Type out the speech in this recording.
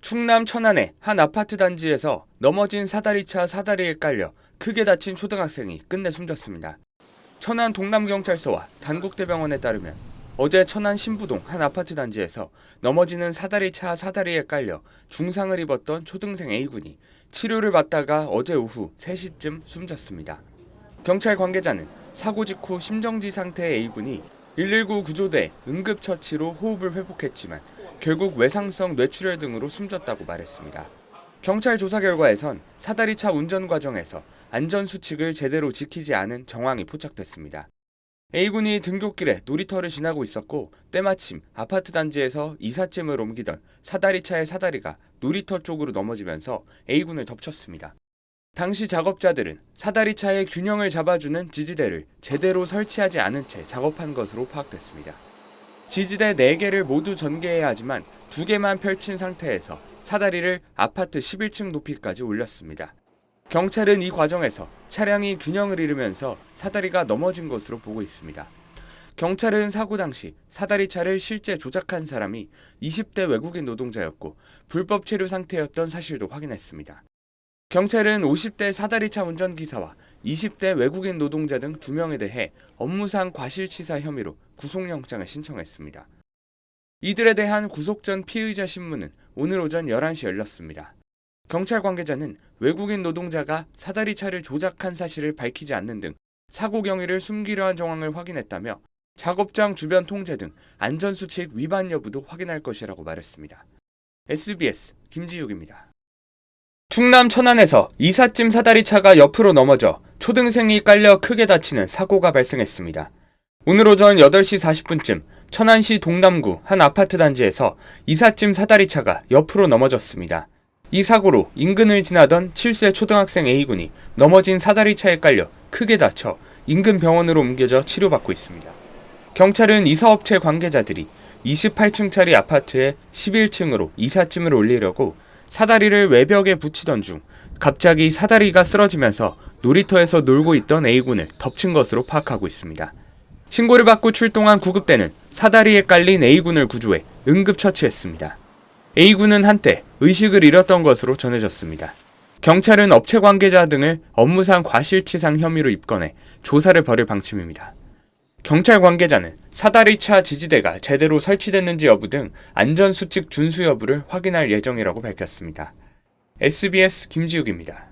충남 천안의 한 아파트 단지에서 넘어진 사다리차 사다리에 깔려 크게 다친 초등학생이 끝내 숨졌습니다. 천안 동남경찰서와 단국대병원에 따르면 어제 천안 신부동 한 아파트 단지에서 넘어지는 사다리차 사다리에 깔려 중상을 입었던 초등생 A군이 치료를 받다가 어제 오후 3시쯤 숨졌습니다. 경찰 관계자는 사고 직후 심정지 상태의 A군이 119 구조대 응급처치로 호흡을 회복했지만 결국 외상성 뇌출혈 등으로 숨졌다고 말했습니다. 경찰 조사 결과에선 사다리차 운전 과정에서 안전수칙을 제대로 지키지 않은 정황이 포착됐습니다. A군이 등굣길에 놀이터를 지나고 있었고 때마침 아파트 단지에서 이삿짐을 옮기던 사다리차의 사다리가 놀이터 쪽으로 넘어지면서 A군을 덮쳤습니다. 당시 작업자들은 사다리차의 균형을 잡아주는 지지대를 제대로 설치하지 않은 채 작업한 것으로 파악됐습니다. 지지대 4개를 모두 전개해야 하지만 2개만 펼친 상태에서 사다리를 아파트 11층 높이까지 올렸습니다. 경찰은 이 과정에서 차량이 균형을 잃으면서 사다리가 넘어진 것으로 보고 있습니다. 경찰은 사고 당시 사다리차를 실제 조작한 사람이 20대 외국인 노동자였고 불법 체류 상태였던 사실도 확인했습니다. 경찰은 50대 사다리차 운전기사와 20대 외국인 노동자 등 2명에 대해 업무상 과실치사 혐의로 구속영장을 신청했습니다. 이들에 대한 구속 전 피의자 신문은 오늘 오전 11시 열렸습니다. 경찰 관계자는 외국인 노동자가 사다리차를 조작한 사실을 밝히지 않는 등 사고 경위를 숨기려 한 정황을 확인했다며 작업장 주변 통제 등 안전수칙 위반 여부도 확인할 것이라고 말했습니다. SBS 김지욱입니다. 충남 천안에서 이삿짐 사다리차가 옆으로 넘어져 초등생이 깔려 크게 다치는 사고가 발생했습니다. 오늘 오전 8시 40분쯤 천안시 동남구 한 아파트 단지에서 이삿짐 사다리차가 옆으로 넘어졌습니다. 이 사고로 인근을 지나던 7세 초등학생 A군이 넘어진 사다리차에 깔려 크게 다쳐 인근 병원으로 옮겨져 치료받고 있습니다. 경찰은 이 사업체 관계자들이 28층짜리 아파트의 11층으로 이삿짐을 올리려고 사다리를 외벽에 붙이던 중 갑자기 사다리가 쓰러지면서 놀이터에서 놀고 있던 A군을 덮친 것으로 파악하고 있습니다. 신고를 받고 출동한 구급대는 사다리에 깔린 A군을 구조해 응급처치했습니다. A군은 한때 의식을 잃었던 것으로 전해졌습니다. 경찰은 업체 관계자 등을 업무상 과실치상 혐의로 입건해 조사를 벌일 방침입니다. 경찰 관계자는 사다리차 지지대가 제대로 설치됐는지 여부 등 안전수칙 준수 여부를 확인할 예정이라고 밝혔습니다. SBS 김지욱입니다.